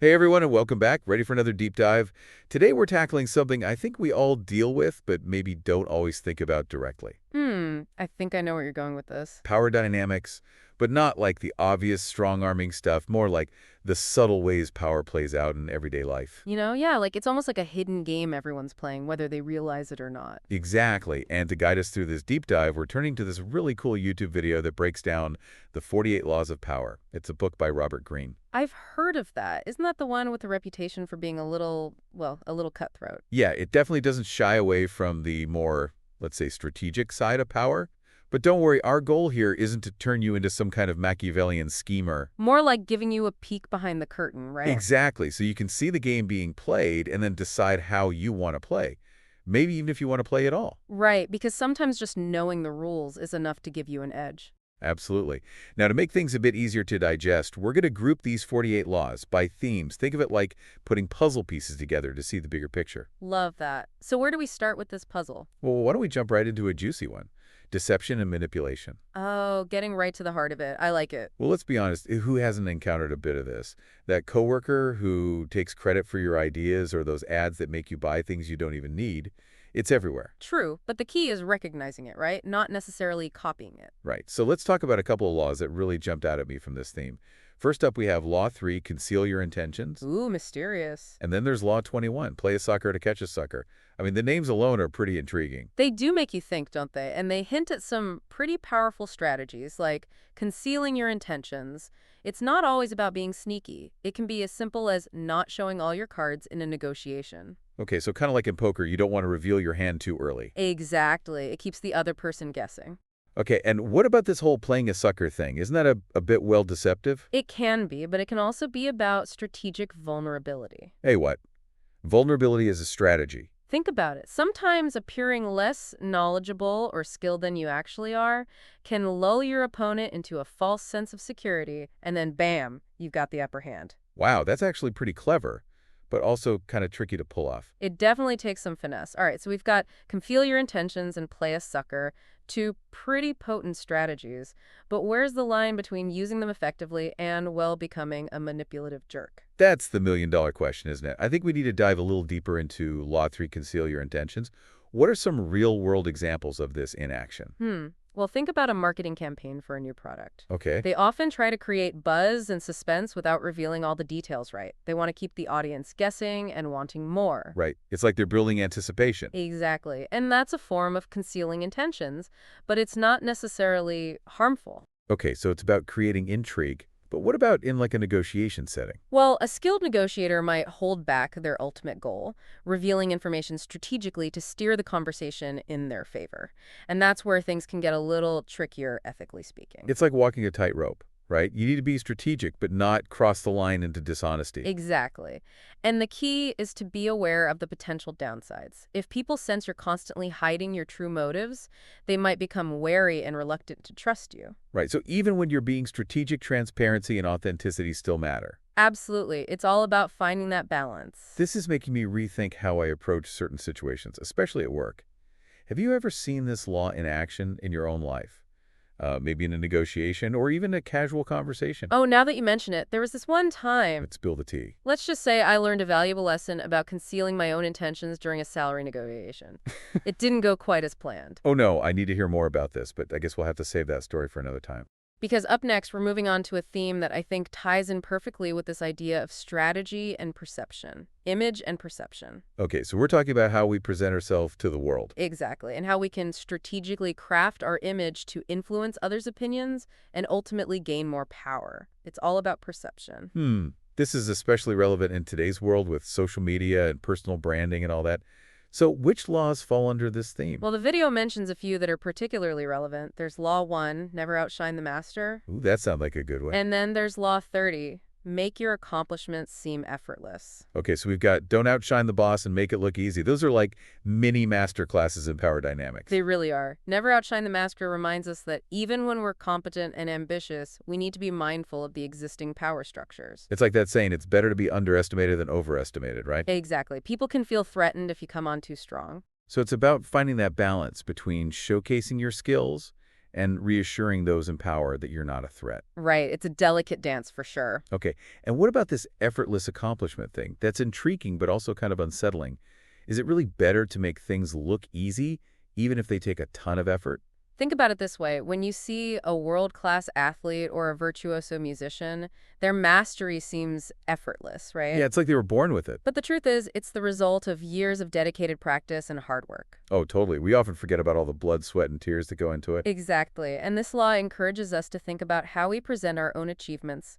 Hey everyone, and welcome back. Ready for another deep dive? Today we're tackling something I think we all deal with, but maybe don't always think about directly. I think I know where you're going with this. Power dynamics, but not like the obvious strong-arming stuff, more like the subtle ways power plays out in everyday life. Yeah, like it's almost like a hidden game everyone's playing, whether they realize it or not. Exactly, and to guide us through this deep dive, we're turning to this really cool YouTube video that breaks down the 48 Laws of Power. It's a book by Robert Greene. I've heard of that. Isn't that the one with the reputation for being a little cutthroat? Yeah, it definitely doesn't shy away from the more, let's say, strategic side of power. But don't worry, our goal here isn't to turn you into some kind of Machiavellian schemer. More like giving you a peek behind the curtain, right? Exactly, so you can see the game being played and then decide how you want to play. Maybe even if you want to play at all. Right, because sometimes just knowing the rules is enough to give you an edge. Absolutely. Now, to make things a bit easier to digest, we're going to group these 48 laws by themes. Think of it like putting puzzle pieces together to see the bigger picture. Love that. So where do we start with this puzzle? Well, why don't we jump right into a juicy one? Deception and manipulation. Oh, getting right to the heart of it. I like it. Well, let's be honest, who hasn't encountered a bit of this? That coworker who takes credit for your ideas or those ads that make you buy things you don't even need. It's everywhere. True, but the key is recognizing it, right? Not necessarily copying it. Right. So let's talk about a couple of laws that really jumped out at me from this theme. First up, we have Law 3, conceal your intentions. Ooh, mysterious. And then there's Law 21, play a sucker to catch a sucker. I mean, the names alone are pretty intriguing. They do make you think, don't they? And they hint at some pretty powerful strategies, like concealing your intentions. It's not always about being sneaky. It can be as simple as not showing all your cards in a negotiation. Okay, so kind of like in poker, you don't want to reveal your hand too early. Exactly. It keeps the other person guessing. Okay, and what about this whole playing a sucker thing? Isn't that a bit well deceptive? It can be, but it can also be about strategic vulnerability. Hey, what? Vulnerability is a strategy. Think about it. Sometimes appearing less knowledgeable or skilled than you actually are can lull your opponent into a false sense of security, and then bam, you've got the upper hand. Wow, that's actually pretty clever, but also kind of tricky to pull off. It definitely takes some finesse. All right, so we've got conceal your intentions and play a sucker, two pretty potent strategies. But where's the line between using them effectively and, well, becoming a manipulative jerk? That's the million-dollar question, isn't it? I think we need to dive a little deeper into Law 3, conceal your intentions. What are some real-world examples of this in action? Well, think about a marketing campaign for a new product. Okay. They often try to create buzz and suspense without revealing all the details right. They want to keep the audience guessing and wanting more. Right. It's like they're building anticipation. Exactly. And that's a form of concealing intentions, but it's not necessarily harmful. Okay, so it's about creating intrigue. But what about in like a negotiation setting? Well, a skilled negotiator might hold back their ultimate goal, revealing information strategically to steer the conversation in their favor. And that's where things can get a little trickier, ethically speaking. It's like walking a tightrope, right? You need to be strategic, but not cross the line into dishonesty. Exactly. And the key is to be aware of the potential downsides. If people sense you're constantly hiding your true motives, they might become wary and reluctant to trust you. Right, so even when you're being strategic, transparency and authenticity still matter. Absolutely. It's all about finding that balance. This is making me rethink how I approach certain situations, especially at work. Have you ever seen this law in action in your own life? Maybe in a negotiation or even a casual conversation? Oh, now that you mention it, there was this one time. Let's spill the tea. Let's just say I learned a valuable lesson about concealing my own intentions during a salary negotiation. It didn't go quite as planned. Oh no, I need to hear more about this, but I guess we'll have to save that story for another time. Because up next, we're moving on to a theme that I think ties in perfectly with this idea of strategy and perception, image and perception. Okay, so we're talking about how we present ourselves to the world. Exactly, and how we can strategically craft our image to influence others' opinions and ultimately gain more power. It's all about perception. This is especially relevant in today's world with social media and personal branding and all that. So which laws fall under this theme? Well, the video mentions a few that are particularly relevant. There's Law 1, never outshine the master. Ooh, that sounds like a good one. And then there's Law 30, make your accomplishments seem effortless. Okay, so we've got don't outshine the boss and make it look easy. Those are like mini master classes in power dynamics. They really are. Never outshine the master reminds us that even when we're competent and ambitious, we need to be mindful of the existing power structures. It's like that saying, it's better to be underestimated than overestimated, right? Exactly. People can feel threatened if you come on too strong. So it's about finding that balance between showcasing your skills and reassuring those in power that you're not a threat. Right, it's a delicate dance for sure. Okay, and what about this effortless accomplishment thing? That's intriguing but also kind of unsettling. Is it really better to make things look easy, even if they take a ton of effort? Think about it this way. When you see a world-class athlete or a virtuoso musician, their mastery seems effortless, right? Yeah, it's like they were born with it. But the truth is, it's the result of years of dedicated practice and hard work. Oh, totally. We often forget about all the blood, sweat, and tears that go into it. Exactly. And this law encourages us to think about how we present our own achievements.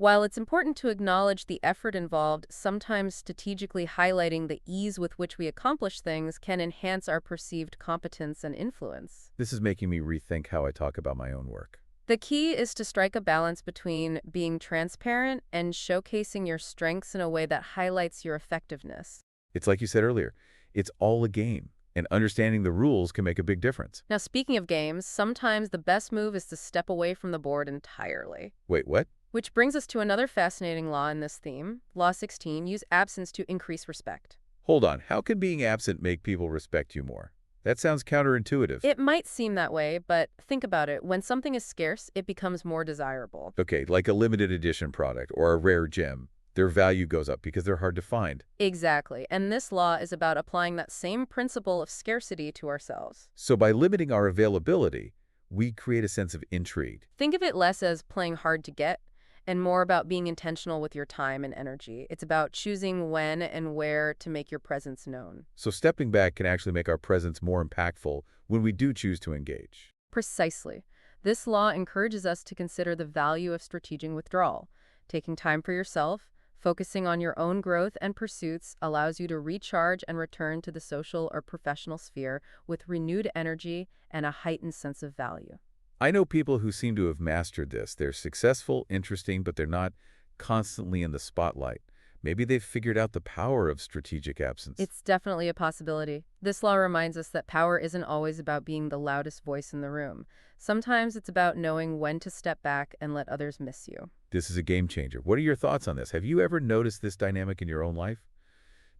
While it's important to acknowledge the effort involved, sometimes strategically highlighting the ease with which we accomplish things can enhance our perceived competence and influence. This is making me rethink how I talk about my own work. The key is to strike a balance between being transparent and showcasing your strengths in a way that highlights your effectiveness. It's like you said earlier, it's all a game, and understanding the rules can make a big difference. Now, speaking of games, sometimes the best move is to step away from the board entirely. Wait, what? Which brings us to another fascinating law in this theme. Law 16, use absence to increase respect. Hold on, how can being absent make people respect you more? That sounds counterintuitive. It might seem that way, but think about it. When something is scarce, it becomes more desirable. Okay, like a limited edition product or a rare gem. Their value goes up because they're hard to find. Exactly. And this law is about applying that same principle of scarcity to ourselves. So by limiting our availability, we create a sense of intrigue. Think of it less as playing hard to get and more about being intentional with your time and energy. It's about choosing when and where to make your presence known. So stepping back can actually make our presence more impactful when we do choose to engage. Precisely. This law encourages us to consider the value of strategic withdrawal. Taking time for yourself, focusing on your own growth and pursuits allows you to recharge and return to the social or professional sphere with renewed energy and a heightened sense of value. I know people who seem to have mastered this. They're successful, interesting, but they're not constantly in the spotlight. Maybe they've figured out the power of strategic absence. It's definitely a possibility. This law reminds us that power isn't always about being the loudest voice in the room. Sometimes it's about knowing when to step back and let others miss you. This is a game changer. What are your thoughts on this? Have you ever noticed this dynamic in your own life?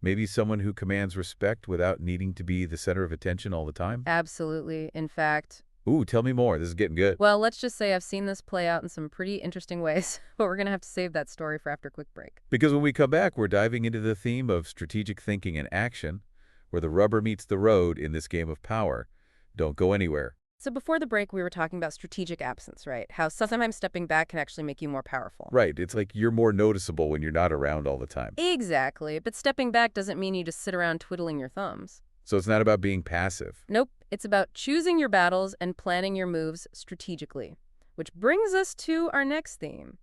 Maybe someone who commands respect without needing to be the center of attention all the time? Absolutely. In fact, Ooh, tell me more. This is getting good. well, let's just say I've seen this play out in some pretty interesting ways, but we're going to have to save that story for after a quick break. Because when we come back, we're diving into the theme of strategic thinking and action, where the rubber meets the road in this game of power. Don't go anywhere. So before the break, we were talking about strategic absence, right? How sometimes stepping back can actually make you more powerful. Right, it's like you're more noticeable when you're not around all the time. Exactly, but stepping back doesn't mean you just sit around twiddling your thumbs. So it's not about being passive. Nope, it's about choosing your battles and planning your moves strategically. Which brings us to our next theme.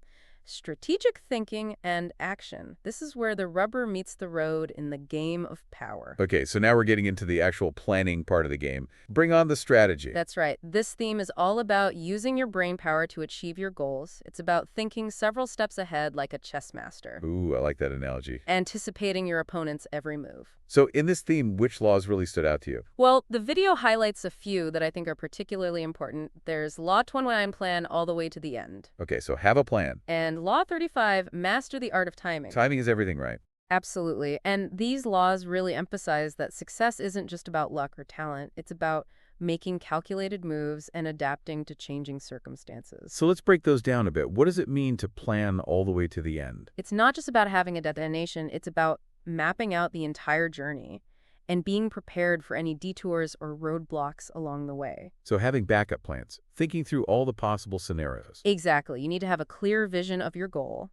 Strategic thinking and action. This is where the rubber meets the road in the game of power. Okay, so now we're getting into the actual planning part of the game. Bring on the strategy. That's right. This theme is all about using your brain power to achieve your goals. It's about thinking several steps ahead like a chess master. Ooh, I like that analogy. Anticipating your opponent's every move. So in this theme, which laws really stood out to you? Well, the video highlights a few that I think are particularly important. There's Law 29, plan all the way to the end. Okay, so have a plan. And Law 35, master the art of timing. Timing is everything, right? Absolutely. And these laws really emphasize that success isn't just about luck or talent. It's about making calculated moves and adapting to changing circumstances. So let's break those down a bit. What does it mean to plan all the way to the end? It's not just about having a destination. It's about mapping out the entire journey and being prepared for any detours or roadblocks along the way. So having backup plans, thinking through all the possible scenarios. Exactly. You need to have a clear vision of your goal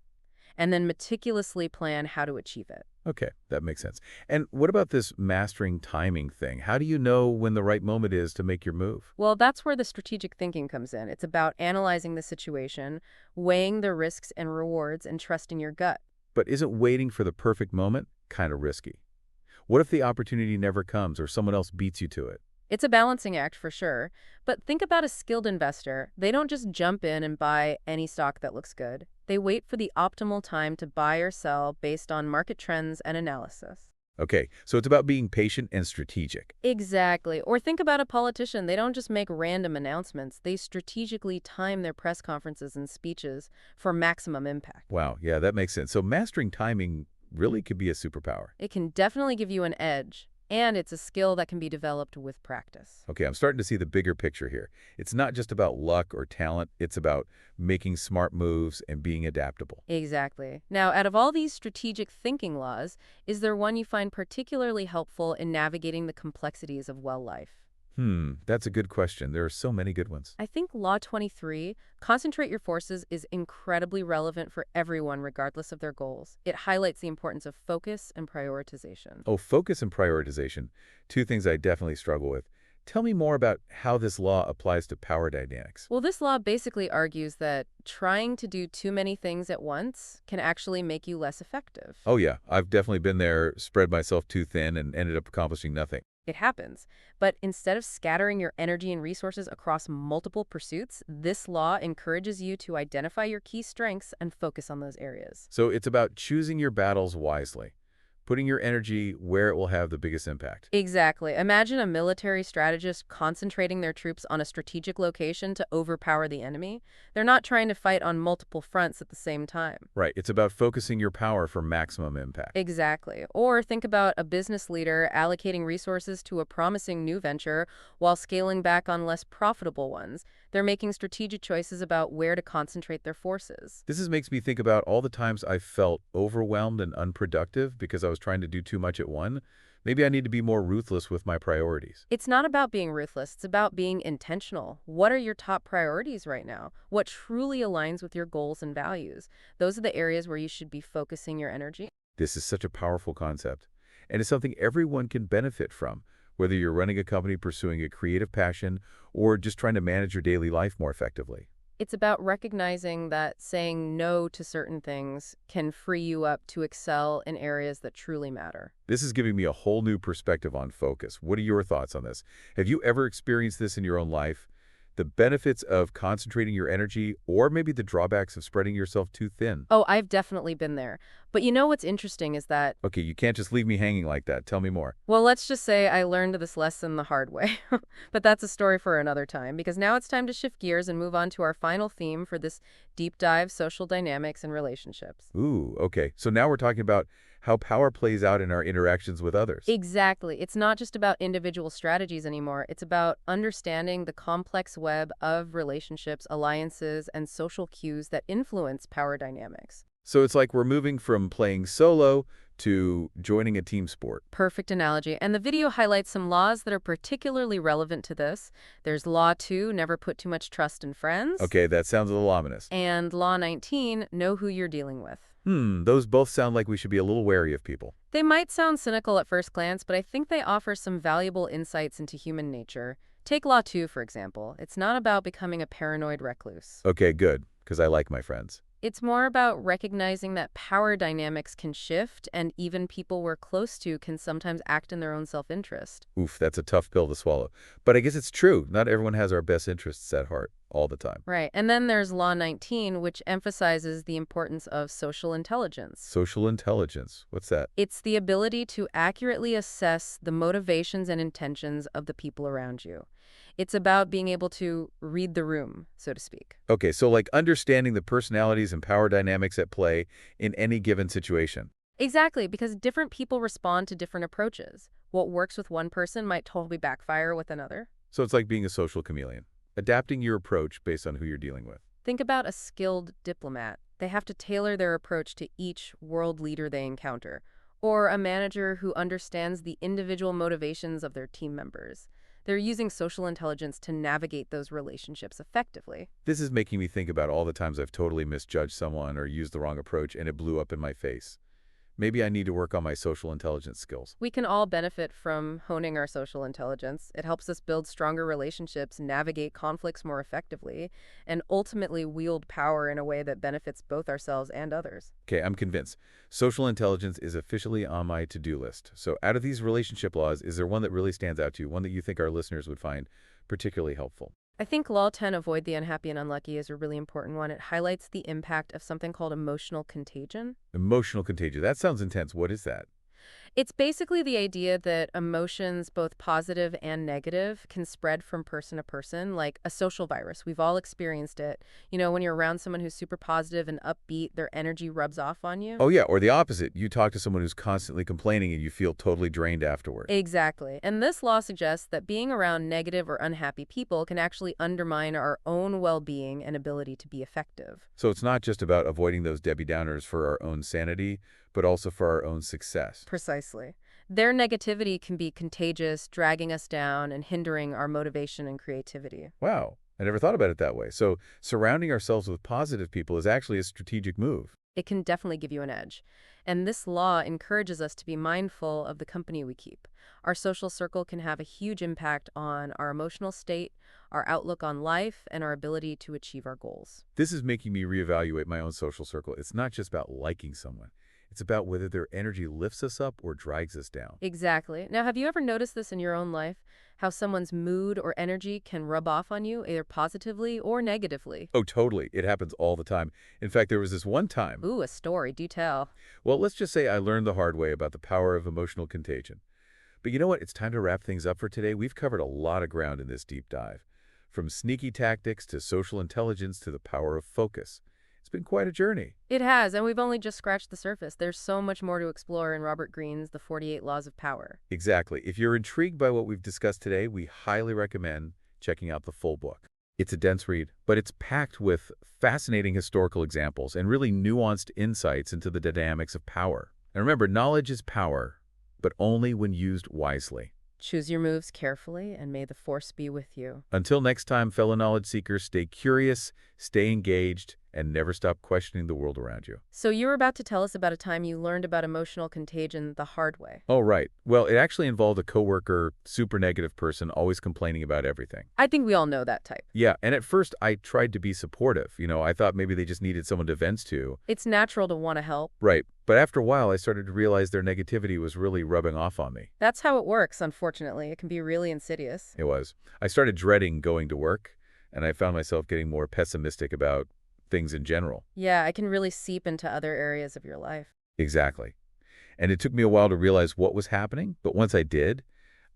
and then meticulously plan how to achieve it. Okay, that makes sense. And what about this mastering timing thing? How do you know when the right moment is to make your move? Well, that's where the strategic thinking comes in. It's about analyzing the situation, weighing the risks and rewards, and trusting your gut. But isn't waiting for the perfect moment kind of risky? What if the opportunity never comes or someone else beats you to it? It's a balancing act for sure, but think about a skilled investor. They don't just jump in and buy any stock that looks good. They wait for the optimal time to buy or sell based on market trends and analysis. Okay, so it's about being patient and strategic. Exactly. Or think about a politician. They don't just make random announcements. They strategically time their press conferences and speeches for maximum impact. Wow, yeah, that makes sense. So mastering timing really could be a superpower. It can definitely give you an edge. And it's a skill that can be developed with practice. Okay, I'm starting to see the bigger picture here. It's not just about luck or talent, it's about making smart moves and being adaptable. Exactly. Now, out of all these strategic thinking laws, is there one you find particularly helpful in navigating the complexities of well life? That's a good question. There are so many good ones. I think Law 23, concentrate your forces, is incredibly relevant for everyone regardless of their goals. It highlights the importance of focus and prioritization. Oh, focus and prioritization, two things I definitely struggle with. Tell me more about how this law applies to power dynamics. Well, this law basically argues that trying to do too many things at once can actually make you less effective. Oh yeah, I've definitely been there, spread myself too thin and ended up accomplishing nothing. It happens. But instead of scattering your energy and resources across multiple pursuits, this law encourages you to identify your key strengths and focus on those areas. So it's about choosing your battles wisely, putting your energy where it will have the biggest impact. Exactly. Imagine a military strategist concentrating their troops on a strategic location to overpower the enemy. They're not trying to fight on multiple fronts at the same time. Right, it's about focusing your power for maximum impact. Exactly. Or think about a business leader allocating resources to a promising new venture while scaling back on less profitable ones. They're making strategic choices about where to concentrate their forces. Makes me think about all the times I felt overwhelmed and unproductive because I was trying to do too much at once. Maybe I need to be more ruthless with my priorities. It's not about being ruthless, it's about being intentional. What are your top priorities right now? What truly aligns with your goals and values? Those are the areas where you should be focusing your energy. This is such a powerful concept, and it's something everyone can benefit from, whether you're running a company pursuing a creative passion or just trying to manage your daily life more effectively. It's about recognizing that saying no to certain things can free you up to excel in areas that truly matter. This is giving me a whole new perspective on focus. What are your thoughts on this? Have you ever experienced this in your own life? The benefits of concentrating your energy, or maybe the drawbacks of spreading yourself too thin? Oh, I've definitely been there. But you know what's interesting is that, Okay, you can't just leave me hanging like that. Tell me more. well, let's just say I learned this lesson the hard way. But that's a story for another time, because now it's time to shift gears and move on to our final theme for this deep dive: social dynamics and relationships. Ooh, okay. So now we're talking about how power plays out in our interactions with others. Exactly. It's not just about individual strategies anymore. It's about understanding the complex web of relationships, alliances, and social cues that influence power dynamics. So it's like we're moving from playing solo to joining a team sport. Perfect analogy. And the video highlights some laws that are particularly relevant to this. There's Law 2, never put too much trust in friends. Okay, that sounds a little ominous. And Law 19, know who you're dealing with. Those both sound like we should be a little wary of people. They might sound cynical at first glance, but I think they offer some valuable insights into human nature. Take Law 2, for example. It's not about becoming a paranoid recluse. Okay, good, because I like my friends. It's more about recognizing that power dynamics can shift, and even people we're close to can sometimes act in their own self-interest. Oof, that's a tough pill to swallow. But I guess it's true. Not everyone has our best interests at heart all the time. Right. And then there's Law 19, which emphasizes the importance of social intelligence. Social intelligence. What's that? It's the ability to accurately assess the motivations and intentions of the people around you. It's about being able to read the room, so to speak. Okay, so like understanding the personalities and power dynamics at play in any given situation. Exactly, because different people respond to different approaches. What works with one person might totally backfire with another. So it's like being a social chameleon, adapting your approach based on who you're dealing with. Think about a skilled diplomat. They have to tailor their approach to each world leader they encounter, or a manager who understands the individual motivations of their team members. They're using social intelligence to navigate those relationships effectively. This is making me think about all the times I've totally misjudged someone or used the wrong approach and it blew up in my face. Maybe I need to work on my social intelligence skills. We can all benefit from honing our social intelligence. It helps us build stronger relationships, navigate conflicts more effectively, and ultimately wield power in a way that benefits both ourselves and others. Okay, I'm convinced. Social intelligence is officially on my to-do list. So out of these relationship laws, is there one that really stands out to you, one that you think our listeners would find particularly helpful? I think Law 10, avoid the unhappy and unlucky, is a really important one. It highlights the impact of something called emotional contagion. Emotional contagion. That sounds intense. What is that? It's basically the idea that emotions, both positive and negative, can spread from person to person, like a social virus. We've all experienced it. When you're around someone who's super positive and upbeat, their energy rubs off on you. Oh yeah, or the opposite. You talk to someone who's constantly complaining and you feel totally drained afterward. Exactly. And this law suggests that being around negative or unhappy people can actually undermine our own well-being and ability to be effective. So it's not just about avoiding those Debbie Downers for our own sanity, but also for our own success. Precisely. Their negativity can be contagious, dragging us down and hindering our motivation and creativity. Wow, I never thought about it that way. So surrounding ourselves with positive people is actually a strategic move. It can definitely give you an edge. And this law encourages us to be mindful of the company we keep. Our social circle can have a huge impact on our emotional state, our outlook on life, and our ability to achieve our goals. This is making me reevaluate my own social circle. It's not just about liking someone. It's about whether their energy lifts us up or drags us down. Exactly. Now, have you ever noticed this in your own life? How someone's mood or energy can rub off on you, either positively or negatively? Oh, totally. It happens all the time. In fact, there was this one time. Ooh, a story. Do tell. Well, let's just say I learned the hard way about the power of emotional contagion. But you know what? It's time to wrap things up for today. We've covered a lot of ground in this deep dive. From sneaky tactics to social intelligence to the power of focus. It's been quite a journey. It has, and we've only just scratched the surface. There's so much more to explore in Robert Greene's The 48 Laws of Power. Exactly. If you're intrigued by what we've discussed today, we highly recommend checking out the full book. It's a dense read, but it's packed with fascinating historical examples and really nuanced insights into the dynamics of power. And remember, knowledge is power, but only when used wisely. Choose your moves carefully, and may the force be with you. Until next time, fellow knowledge seekers, stay curious, stay engaged, and never stop questioning the world around you. So you were about to tell us about a time you learned about emotional contagion the hard way. Oh, right. Well, it actually involved a coworker, super negative person, always complaining about everything. I think we all know that type. Yeah, and at first I tried to be supportive. I thought maybe they just needed someone to vent to. It's natural to want to help. Right. But after a while, I started to realize their negativity was really rubbing off on me. That's how it works, unfortunately. It can be really insidious. It was. I started dreading going to work, and I found myself getting more pessimistic about things in general. Yeah, it can really seep into other areas of your life. Exactly. And it took me a while to realize what was happening, but once I did,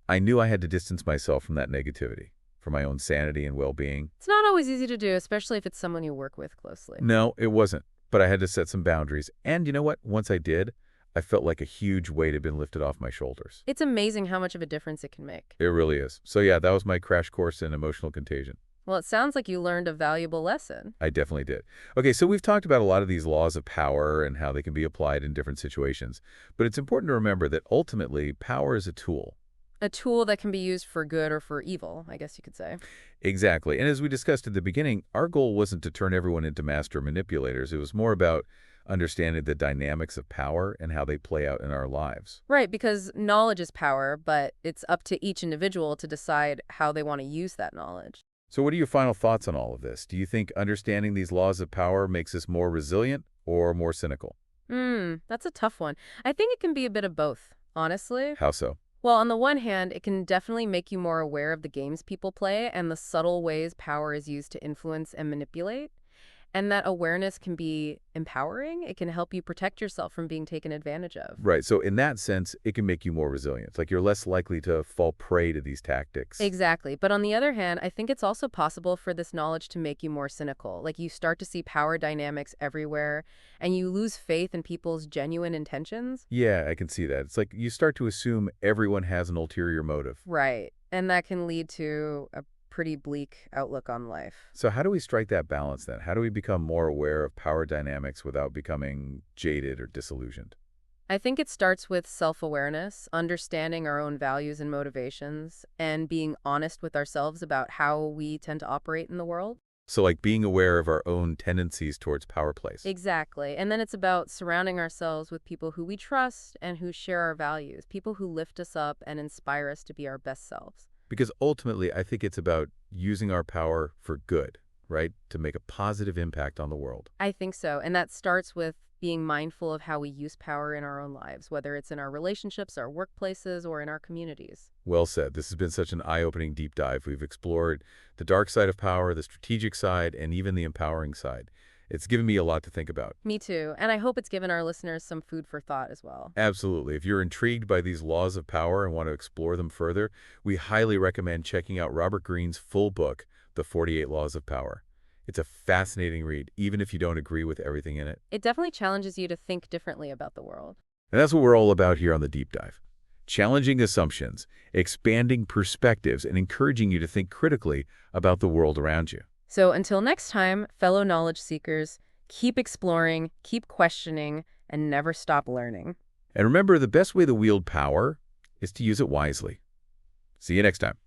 I knew I had to distance myself from that negativity, for my own sanity and well-being. It's not always easy to do, especially if it's someone you work with closely. No, it wasn't. But I had to set some boundaries. And you know what? Once I did, I felt like a huge weight had been lifted off my shoulders. It's amazing how much of a difference it can make. It really is. So yeah, that was my crash course in emotional contagion. Well, it sounds like you learned a valuable lesson. I definitely did. Okay, so we've talked about a lot of these laws of power and how they can be applied in different situations. But it's important to remember that ultimately, power is a tool. A tool that can be used for good or for evil, I guess you could say. Exactly. And as we discussed at the beginning, our goal wasn't to turn everyone into master manipulators. It was more about understanding the dynamics of power and how they play out in our lives. Right, because knowledge is power, but it's up to each individual to decide how they want to use that knowledge. So what are your final thoughts on all of this? Do you think understanding these laws of power makes us more resilient or more cynical? That's a tough one. I think it can be a bit of both, honestly. How so? Well, on the one hand, it can definitely make you more aware of the games people play and the subtle ways power is used to influence and manipulate. And that awareness can be empowering. It can help you protect yourself from being taken advantage of. Right. So in that sense, it can make you more resilient. Like you're less likely to fall prey to these tactics. Exactly. But on the other hand, I think it's also possible for this knowledge to make you more cynical. Like you start to see power dynamics everywhere and you lose faith in people's genuine intentions. Yeah, I can see that. It's like you start to assume everyone has an ulterior motive. Right. And that can lead to a pretty bleak outlook on life. So how do we strike that balance then? How do we become more aware of power dynamics without becoming jaded or disillusioned? I think it starts with self-awareness, understanding our own values and motivations, and being honest with ourselves about how we tend to operate in the world. So like being aware of our own tendencies towards power plays. Exactly. And then it's about surrounding ourselves with people who we trust and who share our values, people who lift us up and inspire us to be our best selves. Because ultimately, I think it's about using our power for good, right? To make a positive impact on the world. I think so. And that starts with being mindful of how we use power in our own lives, whether it's in our relationships, our workplaces, or in our communities. Well said. This has been such an eye-opening deep dive. We've explored the dark side of power, the strategic side, and even the empowering side. It's given me a lot to think about. Me too. And I hope it's given our listeners some food for thought as well. Absolutely. If you're intrigued by these laws of power and want to explore them further, we highly recommend checking out Robert Greene's full book, The 48 Laws of Power. It's a fascinating read, even if you don't agree with everything in it. It definitely challenges you to think differently about the world. And that's what we're all about here on The Deep Dive. Challenging assumptions, expanding perspectives, and encouraging you to think critically about the world around you. So until next time, fellow knowledge seekers, keep exploring, keep questioning, and never stop learning. And remember, the best way to wield power is to use it wisely. See you next time.